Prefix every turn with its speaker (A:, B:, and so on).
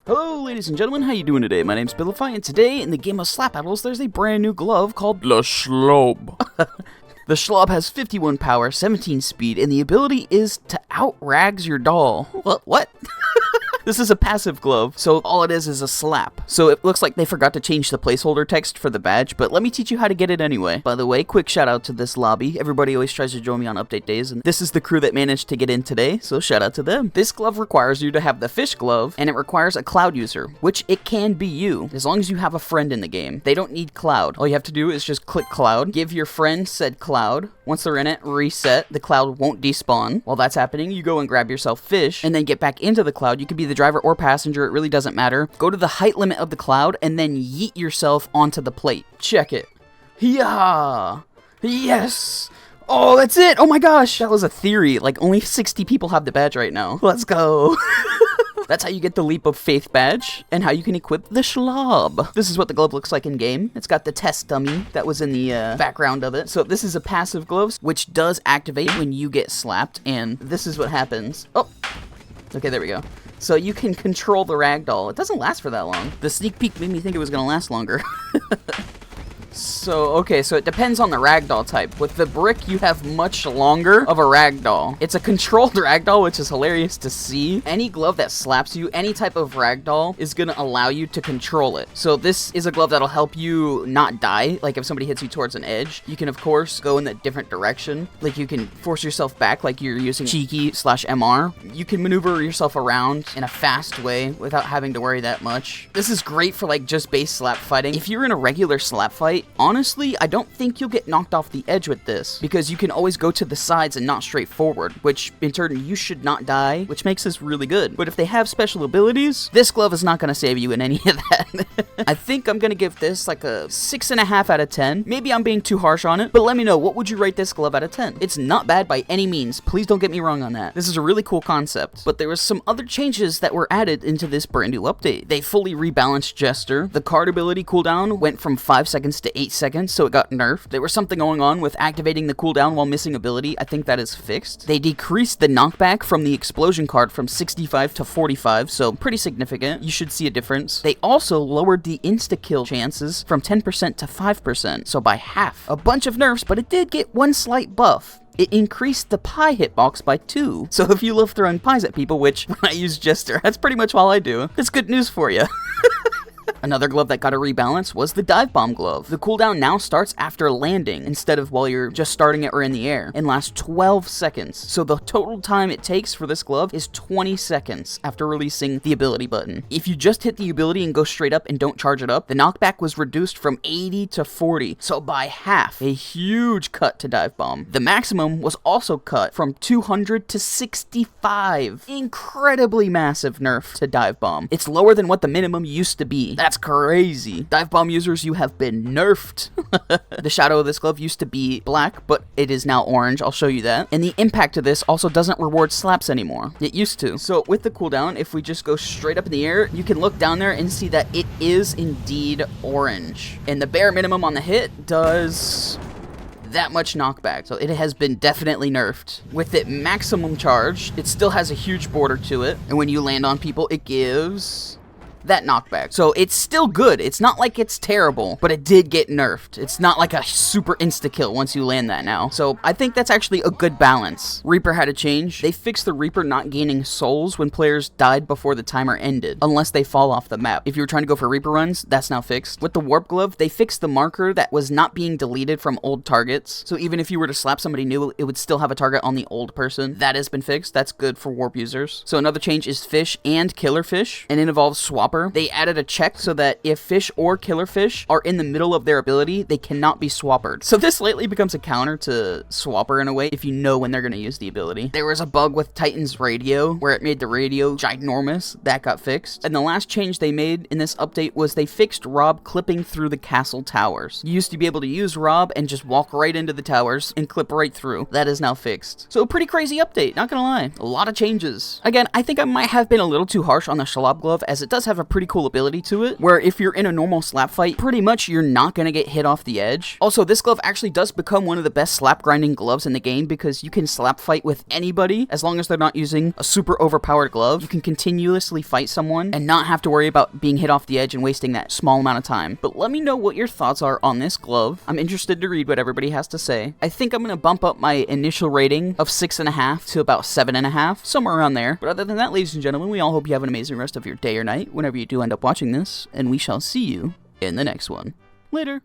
A: Hello ladies and gentlemen, how you doing today? My name's Bilify, and today in the game of slap battles there's a brand new glove called the Schlob. The Schlob has 51 power, 17 speed, and the ability is to out-rags your doll. What? This is a passive glove, so all it is a slap. So it looks like they forgot to change the placeholder text for the badge, but let me teach you how to get it anyway. By the way, quick shout out to this lobby. Everybody always tries to join me on update days, and this is the crew that managed to get in today, so shout out to them. This glove requires you to have the fish glove, and it requires a cloud user, which it can be you, as long as you have a friend in the game. They don't need cloud. All you have to do is just click cloud, give your friend said cloud. Once they're in it, reset. The cloud won't despawn. While that's happening, you go and grab yourself fish, and then get back into the cloud. You can be the driver or passenger, it really doesn't matter. Go to the height limit of the cloud, and then yeet yourself onto the plate. Check it. Yeah! Yes! Oh, that's it! Oh my gosh! That was a theory. Like, only 60 people have the badge right now. Let's go! That's how you get the Leap of Faith badge, and how you can equip the Schlob. This is what the glove looks like in game. It's got the test dummy that was in the background of it. So this is a passive glove, which does activate when you get slapped, and this is what happens. Oh! Okay, there we go. So you can control the ragdoll. It doesn't last for that long. The sneak peek made me think it was gonna last longer. So, okay, so it depends on the ragdoll type. With the brick, you have much longer of a ragdoll. It's a controlled ragdoll, which is hilarious to see. Any glove that slaps you, any type of ragdoll, is gonna allow you to control it. So this is a glove that'll help you not die. Like if somebody hits you towards an edge, you can of course go in a different direction. Like you can force yourself back like you're using cheeky/MR. You can maneuver yourself around in a fast way without having to worry that much. This is great for like just base slap fighting. If you're in a regular slap fight, honestly, I don't think you'll get knocked off the edge with this, because you can always go to the sides and not straight forward, which in turn you should not die, which makes this really good. But if they have special abilities, this glove is not going to save you in any of that. I think I'm going to give this like a 6.5 out of 10. Maybe I'm being too harsh on it, but let me know, what would you rate this glove out of 10? It's not bad by any means. Please don't get me wrong on that. This is a really cool concept, but there was some other changes that were added into this brand new update. They fully rebalanced Jester. The card ability cooldown went from 5 seconds to 8 seconds, so it got nerfed. There was something going on with activating the cooldown while missing ability. I think that is fixed. They decreased the knockback from the explosion card from 65 to 45, so pretty significant. You should see a difference. They also lowered the insta-kill chances from 10% to 5%, so by half. A bunch of nerfs, but it did get one slight buff. It increased the pie hitbox by 2. So if you love throwing pies at people, which when I use Jester, that's pretty much all I do, it's good news for you. Another glove that got a rebalance was the Divebomb glove. The cooldown now starts after landing instead of while you're just starting it or in the air, and lasts 12 seconds. So the total time it takes for this glove is 20 seconds after releasing the ability button. If you just hit the ability and go straight up and don't charge it up, the knockback was reduced from 80 to 40, so by half. A huge cut to Divebomb. The maximum was also cut from 200 to 65. Incredibly massive nerf to Divebomb. It's lower than what the minimum used to be. That's crazy. Divebomb users, you have been nerfed. The shadow of this glove used to be black, but it is now orange. I'll show you that. And the impact of this also doesn't reward slaps anymore. It used to. So with the cooldown, if we just go straight up in the air, you can look down there and see that it is indeed orange. And the bare minimum on the hit does that much knockback. So it has been definitely nerfed. With it maximum charge, it still has a huge border to it. And when you land on people, it gives that knockback. So it's still good. It's not like it's terrible, but it did get nerfed. It's not like a super insta-kill once you land that now. So I think that's actually a good balance. Reaper had a change. They fixed the Reaper not gaining souls when players died before the timer ended, unless they fall off the map. If you were trying to go for Reaper runs, that's now fixed. With the Warp Glove, they fixed the marker that was not being deleted from old targets. So even if you were to slap somebody new, it would still have a target on the old person. That has been fixed. That's good for Warp users. So another change is Fish and Killerfish, and it involves Swapper. They added a check so that if Fish or Killerfish are in the middle of their ability, they cannot be swappered. So this slightly becomes a counter to Swapper in a way, if you know when they're going to use the ability. There was a bug with Titan's radio, where it made the radio ginormous. That got fixed. And the last change they made in this update was they fixed Rob clipping through the castle towers. You used to be able to use Rob and just walk right into the towers and clip right through. That is now fixed. So a pretty crazy update, not gonna lie. A lot of changes. Again, I think I might have been a little too harsh on the Schlob glove, as it does have have a pretty cool ability to it, where if you're in a normal slap fight, pretty much you're not gonna get hit off the edge. Also, this glove actually does become one of the best slap grinding gloves in the game because you can slap fight with anybody as long as they're not using a super overpowered glove. You can continuously fight someone and not have to worry about being hit off the edge and wasting that small amount of time. But let me know what your thoughts are on this glove. I'm interested to read what everybody has to say. I think I'm gonna bump up my initial rating of 6.5 to about 7.5, somewhere around there. But other than that, ladies and gentlemen, we all hope you have an amazing rest of your day or night whenever you do end up watching this, and we shall see you in the next one. Later.